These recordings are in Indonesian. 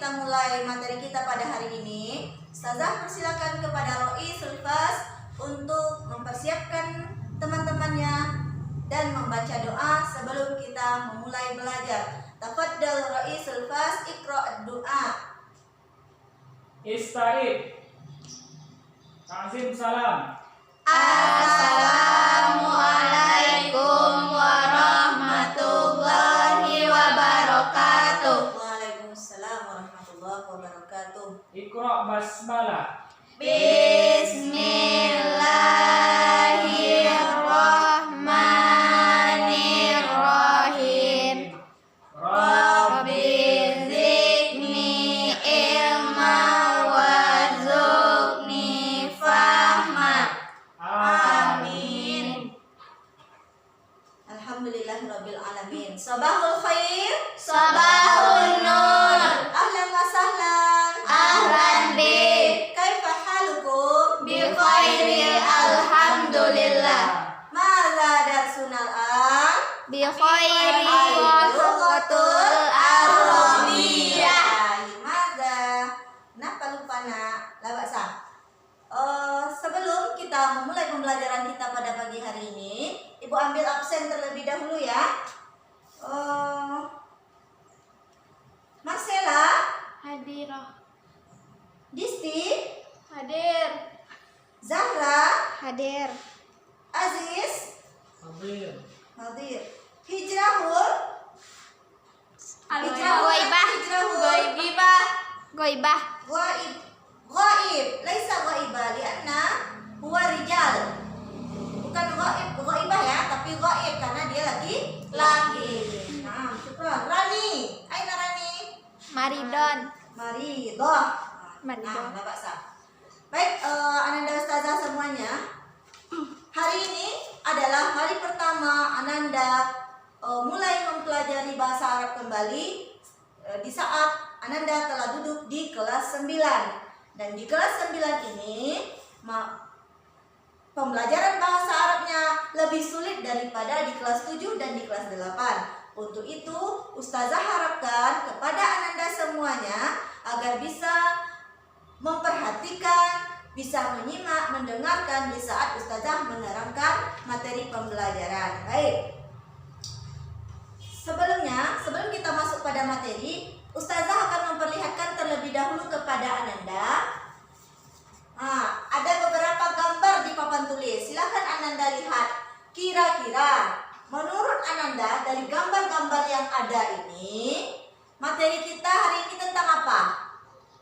kita mulai materi kita pada hari ini, Ustazah persilakan kepada Roisul Fas untuk mempersiapkan teman-temannya dan membaca doa sebelum kita memulai belajar. Tafadhal Roisul Fas, iqra' doa. Ista'id. Ta'zim salam. Assalamualaikum warahmatullahi wabarakatuh. Waalaikumsalam warahmatullahi wabarakatuh. Iqra' basmalah. Bismillahirrahmanirrahim. Rabbi zidni ilma warzuqni fahma. Amin. Alhamdulillahirabbil alamin. Sabahul khair. Sabahun nur. Ahlan wa sahlan. Ahlan bik. Kaifa halukum? Bi khairi alhamdulillah. Madza darsunal an? Bi khairi lughatul arabiyyah. Madza? Kenapa lupa nak? La ba'sa. Sebelum kita memulai pembelajaran kita pada pagi hari ini, Ibu ambil absen terlebih dahulu ya. Marcella, Hadirah. Disti, Hadir. Zahra, Hadir. Aziz, Hadir. hadir. Hijrahul, Goibah. Goibah. Goibah. Ghaib. Ghaib, laisa ghaibah lianna huwa rijal. Bukan ghaib, ghaibah ya, tapi ghaib karena dia laki. Nah, syukran. Rani, aina Rani? Maridon. Maridah. Maridah. Nah, enggak sah. Baik, Ananda Ustazah semuanya. Hari ini adalah hari pertama Ananda mulai mempelajari bahasa Arab kembali di saat Ananda telah duduk di kelas 9. Dan di kelas 9 ini pembelajaran bahasa Arabnya lebih sulit daripada di kelas 7 dan di kelas 8. Untuk itu, Ustazah harapkan kepada Ananda semuanya agar bisa memperhatikan, bisa menyimak, mendengarkan di saat Ustazah menerangkan materi pembelajaran. Baik. Sebelum kita masuk pada materi, Ustazah akan memperlihatkan terlebih dahulu kepada Ananda. Ada beberapa gambar di papan tulis. Silakan Ananda lihat. Kira-kira menurut Ananda dari gambar-gambar yang ada ini, materi kita hari ini tentang apa?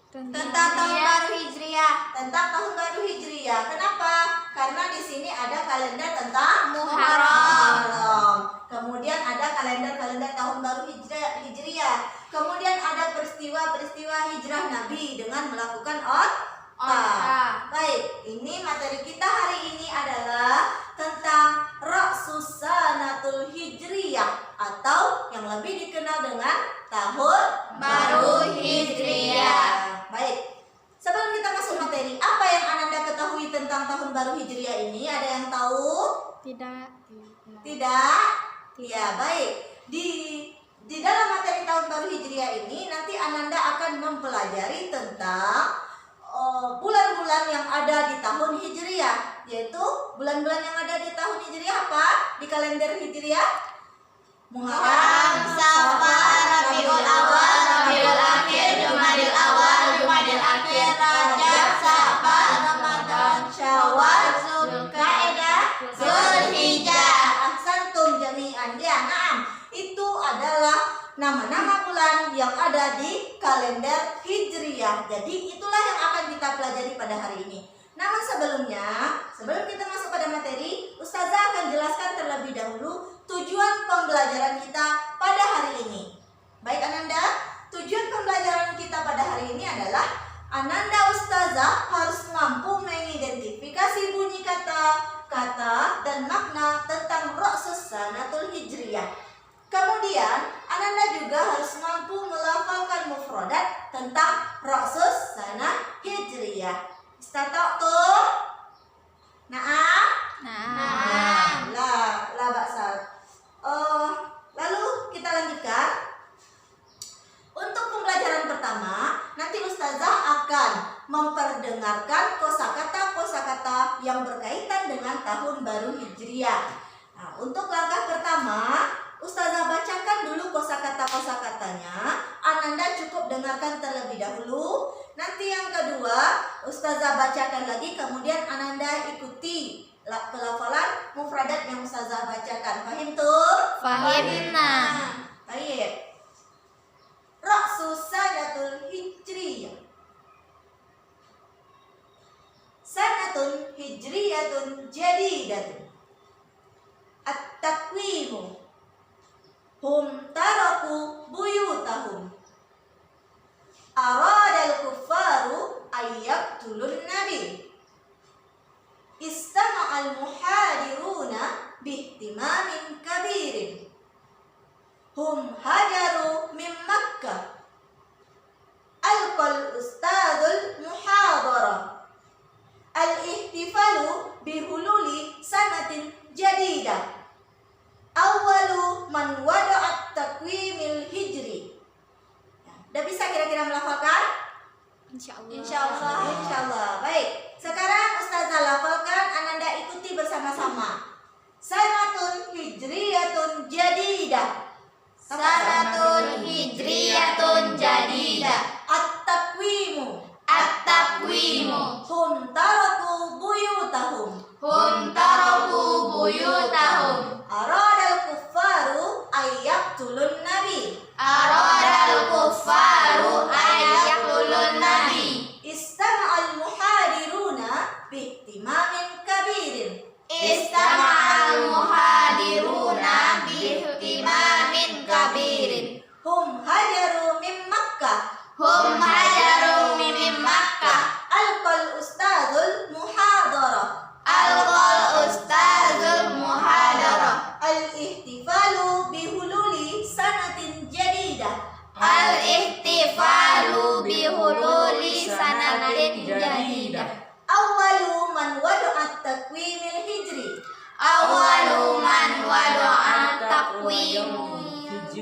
Tentang tahun baru Hijriah. Tentang tahun baru Hijriah. Kenapa? Karena di sini ada kalender tentang Muharram. Kemudian ada kalender-kalender tahun baru Hijriah. Kemudian ada peristiwa-peristiwa hijrah Nabi dengan melakukan Onta. Baik, ini materi kita hari ini adalah tentang Ra'sus Sanatul Hijriyah atau yang lebih dikenal dengan tahun Baru Hijriah. Baik, sebelum kita masuk materi, apa yang Ananda ketahui tentang tahun baru Hijriah ini? Ada yang tahu? Tidak. Tidak? Ya, baik. Di dalam materi tahun baru Hijriah ini nanti Ananda akan mempelajari tentang bulan-bulan yang ada di tahun Hijriah, yaitu bulan-bulan yang ada di tahun Hijriah apa? Di kalender Hijriah? Muharram, Safar, Rabiul Awal, Rabiul Akhir, Jumadil Awal, Jumadil Akhir, Rajab, Safar, Ramadan, Syawal, Zulqa'dah, Zulhijjah. Ahsantum jami'an. Ya, na'am. Itu adalah nama-nama bulan yang ada di kalender Hijriah. Jadi itulah yang akan kita pelajari pada hari ini. Namun sebelum kita masuk pada materi, Ustazah akan jelaskan terlebih dahulu tujuan pembelajaran kita pada hari ini. Baik Ananda, tujuan pembelajaran kita pada hari ini adalah Ananda Ustazah harus mampu mengidentifikasi bunyi kata dan makna tentang Ra'sus Sanatul Hijriyah. Kemudian Ananda juga harus mampu melafalkan mufradat tentang Ra'sus Sanah Hijriyah. Istata'tum? Na'am? Nah. La ba'sa. Lalu kita lanjutkan. Untuk pembelajaran pertama, memperdengarkan kosakata yang berkaitan dengan tahun baru Hijriah. Nah, untuk langkah pertama, Ustazah bacakan dulu kosakatanya. Ananda cukup dengarkan terlebih dahulu. Nanti yang kedua, Ustazah bacakan lagi, kemudian Ananda ikuti pelafalan mufradat yang Ustazah bacakan. Fahim tuh? Fahimna. Baik. Ra'su sanatul hijriyah. Sanatun hijriyatun jadidatun. At-taqwimu. Hum taraku buyutahum. Aradal kuffaru ayyaqtulun nabi. Istama'al muhadiruna bihtimamin kabirin. Hum hajaru min Makkah. Alqal ustadul muhadara. Al-ihtifalu bihululi sanatin jadidah. Awalu man wada'at takwimil hijri. Udah bisa kira-kira melafalkan? Insyaallah. Baik. Sekarang Ustazah lafalkan, Ananda ikuti bersama-sama. Sanatun hijriyatun jadidah. Sanatun hijriyatun jadidah. At-taqwimu. At-taqwimu. Hum taraku buyutahum. Hum taraku buyutahum. Aradal kuffaru ayyaqtulun nabi. Aradal kuffaru ayyaqtulun nabi. Istama'al muhadiruna bihtimamin kabirin. Istama'al muhadiruna bihtimamin kabirin. Hum hajaru min Makkah. Hum hajaru min Makkah. Alqal ustadzul muhadara. Alqal ustazul muhadarah. Al-ihtifalu bihululi sanatin jadidah. Al-ihtifalu bihululi sanatin jadidah. Awalu man wada'at takwimil hijri. Awalu man wada'at takwimil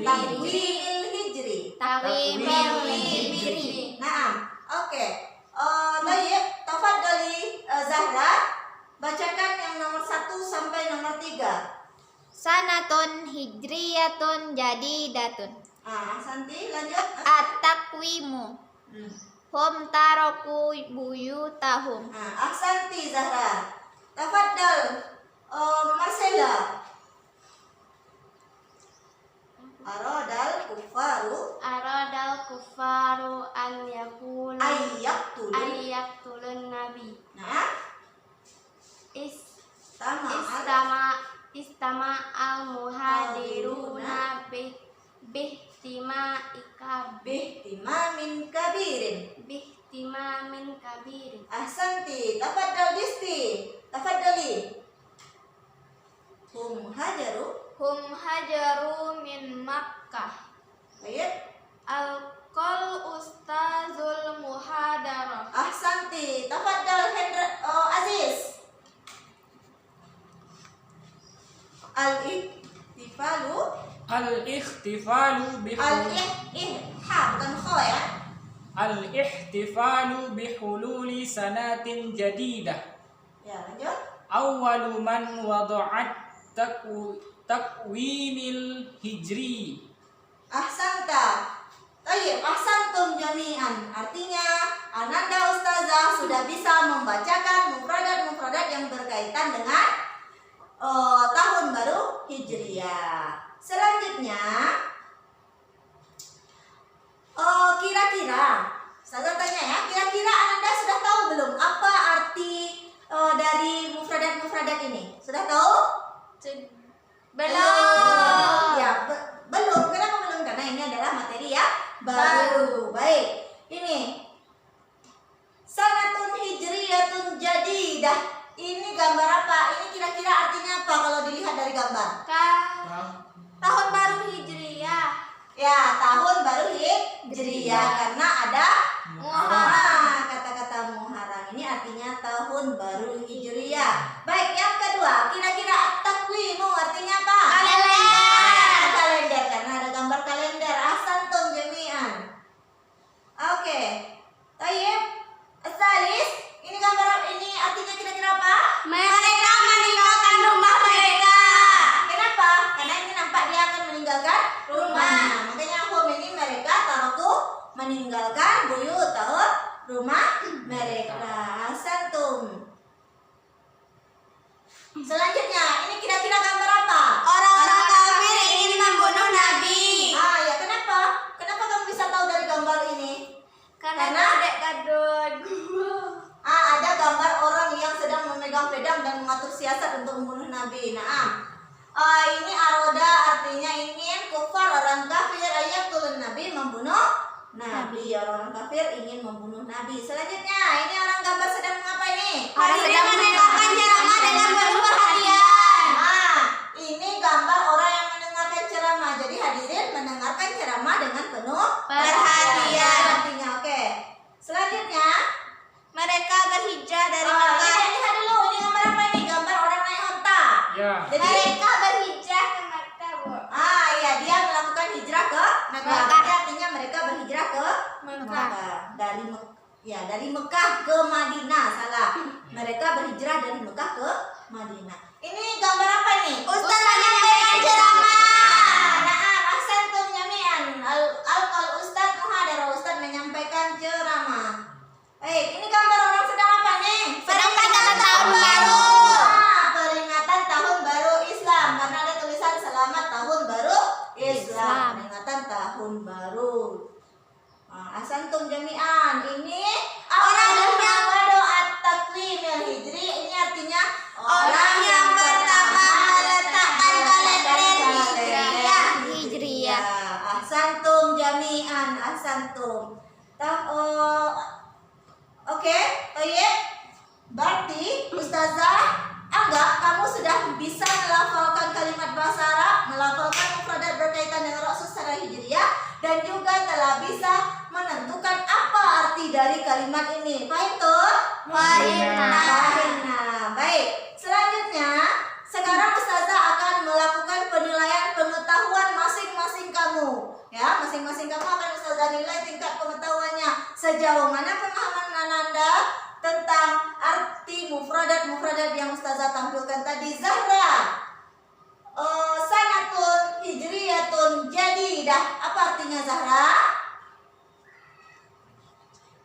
Takwimil hijri. takwimil hijri. Naam. Oke. Baik, tafadhali Zahra, bacakan yang nomor 1 sampai nomor 3. Sanatun hijriyatun jadidatun. Santi lanjut. At-taqwimu. Hum taraku buyutahum. Ahsanti Zahra. Tafadhal Marcella. Aradal kuffaru Aradal kuffaru an yakulu ayyaqtulun. ayyaqtulun nabi. Nah, istama Istama al muhadiruna bihtimamin kabirin. bihtimamin kabirin. Ahsanti. Tafadhal Disti. Tafadhali. Hum hajaru min Makkah. Baik. Alqal ustazul muhadarah. Ahsanti. Tafadhal Aziz. Al-ihtifalu Al-ihtifalu bukan kho ya. Al-ihtifalu bihululi sanatin jadidah. Ya, lanjut. Awwalu man wada'at takwimil hijri. Ahsanta. Tayyib, ahsantum jami'an. Artinya, Ananda Ustazah sudah bisa membacakan mufradat-mufradat yang berkaitan dengan tahun baru Hijriah. Selanjutnya, kira-kira, saya tanya ya, kira-kira Ananda sudah tahu belum apa arti dari mufradat-mufradat ini? Sudah tahu? Belum. Ya, belum. Kenapa belum? Karena ini adalah materi ya baru. Baik. Ini sanatun hijriyatun jadidah. Ini gambar apa? Ini kira-kira artinya apa kalau dilihat dari gambar? Tahun baru Hijriyah. Ya, tahun baru Hijriyah karena ada Muharram. Kata-kata Muharram ini artinya tahun baru Hijriyah. Baik, yang kedua, kira-kira at-taqwimu artinya apa? Kalender. Kalender karena ada gambar kalender. Ahsantum jami'an. Oke. Tayyib. Salis. meninggalkan buyutahum, rumah mereka. Ahsantum. Selanjutnya, ini kira-kira gambar apa? Orang-orang kafir ingin membunuh Nabi. Ah ya, kenapa? Kenapa kamu bisa tahu dari gambar ini? Karena adek kadun. Ada gambar orang yang sedang memegang pedang dan mengatur siasat untuk membunuh Nabi. Ini aroda artinya ingin, kufar orang kafir, ayatul Nabi membunuh Nabi. Orang kafir ingin membunuh Nabi. Selanjutnya, ini orang gambar sedang mengapa ini? Orang sedang mendengarkan ceramah dengan penuh perhatian. Ini gambar orang yang mendengarkan ceramah. Jadi hadirin mendengarkan ceramah dengan penuh Perhatian. Artinya, oke. Selanjutnya, Mereka berhijrah dari ini Mekah. lihat dulu, ini gambar apa ini? Gambar orang naik onta. Ya. Jadi Mereka berhijrah ke Mekah, Bu. iya, dia melakukan hijrah ke Mekah. Mekah. Jadi artinya mereka berhijrah ke Mekah. Dari Mekah ke Madinah. Salah. Mereka berhijrah dari Mekah ke Madinah. Ini gambar apa ini? Ustaz menyampaikan ceramah. Ahsantum jami'an. Al Ustaz muhadara, Ustaz menyampaikan ceramah. Baik, ini gambar orang sedang apa nih? Peringatan tahun baru. Peringatan tahun baru Islam, karena ada tulisan selamat tahun baru Islam. Islam. Peringatan tahun baru. Ahsantum jami'an. Ini Orang yang at-taqwimil hijri. Ini artinya Orang yang pertama meletakkan kalender Hijriyah. Ahsantum jami'an. Ahsantum. Oke, Toyib. Berarti Ustazah anggap kamu sudah bisa melafalkan kalimat bahasa Arab, melafalkan mufradat berkaitan dengan Rasul secara hijriyah, dan juga telah bisa menentukan apa arti dari kalimat ini. Paham tuh? Fahimna. Baik. Selanjutnya, sekarang Ustazah akan melakukan penilaian pengetahuan masing-masing kamu. Ya, masing-masing kamu akan Ustazah nilai tingkat pengetahuannya sejauh mana pemahaman Ananda tentang arti mufradat yang Ustazah tampilkan tadi. Zahra, sanatun hijriyatun jadidah. Apa artinya Zahra?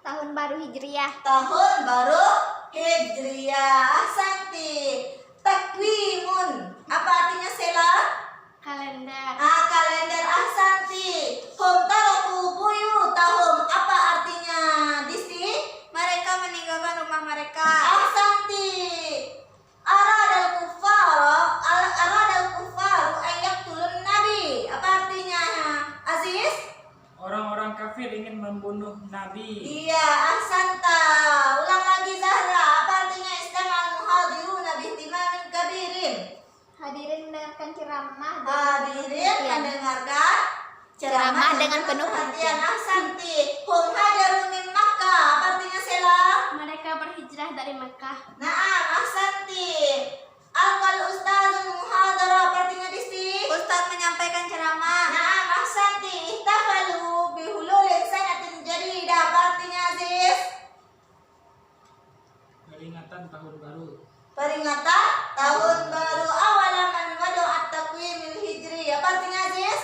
Tahun baru Hijriyah. Tahun baru hijriyah. Ahsanti. Takwimun. Apa artinya Sela? Kalender. Kalender. Ahsanti. Hum taraku buyutahum. Apa artinya Disti? Mereka meninggalkan rumah mereka. Ahsanti. Aradal kufaru ayaktulun nabi. Apa artinya Aziz? Orang-orang kafir ingin membunuh Nabi. Iya, ahsanta. Ulang lagi Zahra. Apa artinya istamal muhadiruna bihtimamin kabirin? Hadirin mendengarkan ceramah. Hadirin mendengarkan ceramah dengan penuh perhatian. Ahsanti. Hum hajaru min Makkah. Apa artinya Sela? Mereka berhijrah dari Mekah. Naam, ahsanti. Alqal ustazul muhadara. Apa artinya Disti? Ustaz menyampaikan ceramah. Naam, ahsanti. Ihtafalu bihululin sanatin jadidah. Apa artinya Aziz? Peringatan tahun baru. Peringatan tahun baru. Awalaman wadu'at taqwimil hijri. Apa artinya Aziz?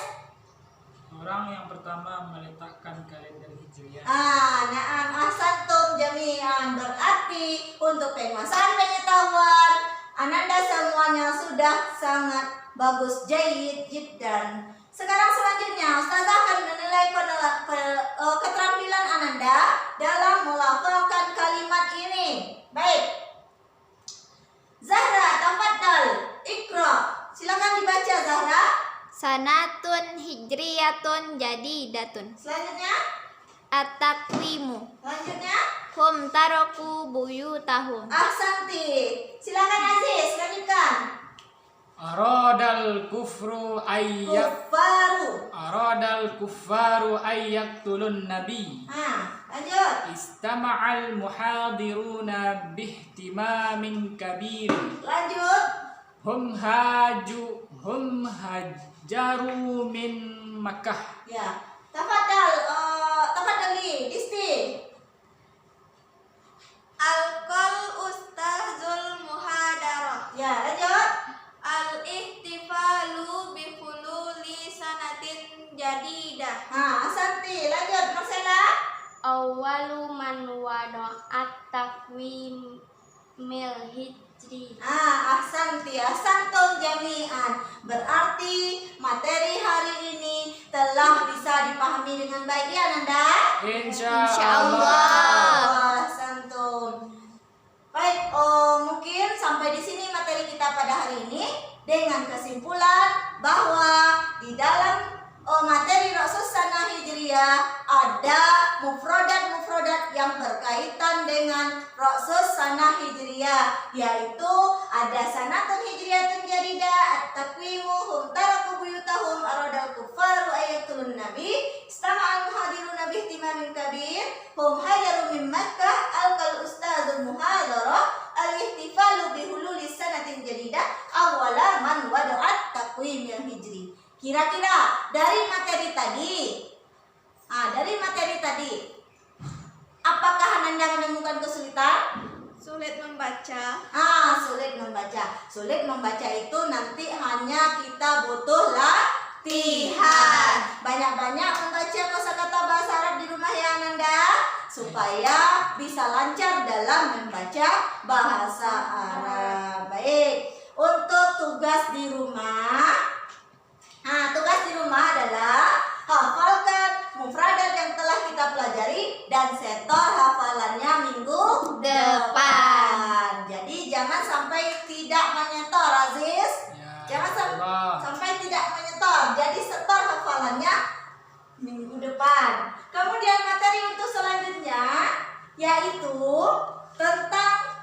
Orang yang pertama meletakkan kalender hijriyah. Naam, ahsantum jami'an. Berarti untuk penguasaan pengetahuan Ananda semuanya sudah sangat bagus. Jayyid jiddan. Sekarang selanjutnya Ustazah akan menilai keterampilan Ananda dalam melafalkan kalimat ini. Baik. Zahra, tafaddal. Iqra. Silakan dibaca Zahra. Sanatun hijriyatun jadidatun. Selanjutnya. At-taqwimu. Selanjutnya. Hum taraku buyutahum. Ahsanti. Silakan Aziz, lanjutkan. Aradal kufru ayyaktulun nabi. Lanjut. Istama'al muhadiruna bihtimamin kabir. Lanjut. Hum hajaru min Makkah. Ya. Tafadhali, Disti. Alqal ustazul muhadarah. Ya, lanjut. Al-ihtifalu bihululi sanatin jadidah. Ahsanti. Lanjut, Marcella. awwalu man wada'at takwimil hijri. Ahsanti, ahsantum jami'an. Berarti materi hari ini telah bisa dipahami dengan baik ya Nanda? Insya Allah. Ahsantum. Baik, mungkin sampai di sini materi kita pada hari ini dengan kesimpulan bahwa di dalam materi Ra'sus Sanah Hijriyah ada mufrodat yang berkaitan dengan Ra'sus Sanah Hijriyah, yaitu ada sanatun hijriyatun jadidah, at-takwimu hum taraku buyutahum aradal kufaru ayatul nabi istama'al muhadiruna bihtimamin kabir hum hayaru min Makkah alkal ustadzul muhadarah al-ihtifalu bihululis sanatin jadidah awala man wada'at takwimil hijri. Kira-kira dari materi tadi, apakah Ananda menemukan kesulitan? Sulit membaca. Sulit membaca itu nanti hanya kita butuh latihan. Banyak-banyak membaca kosakata bahasa Arab di rumah ya Ananda, supaya bisa lancar dalam membaca bahasa Arab. Baik, untuk tugas di rumah. Tugas di rumah adalah hafalkan mufradat yang telah kita pelajari dan setor hafalannya minggu depan. Jadi jangan sampai tidak menyetor, Aziz. Jangan sampai tidak menyetor. Jadi setor hafalannya minggu depan. Kemudian materi untuk selanjutnya yaitu tentang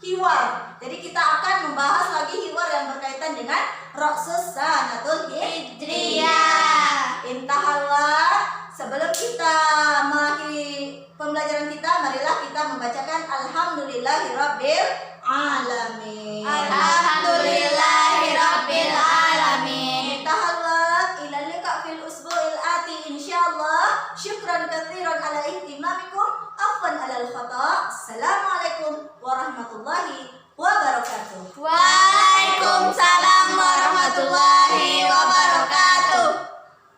hiwar. Jadi kita akan membahas lagi hiwar yang berkaitan dengan Ra'sus Sanatul Hijriyah. Intahal. Sebelum kita mengakhiri pembelajaran kita, marilah kita membacakan Alhamdulillahirabbil alamin. Alhamdulillahirabbil alamin. Intahal. Ila liqa fil usbu'il ati insyaallah. Syukran katsiran ala ihtimamikum. Afwan alal khata'. Assalamu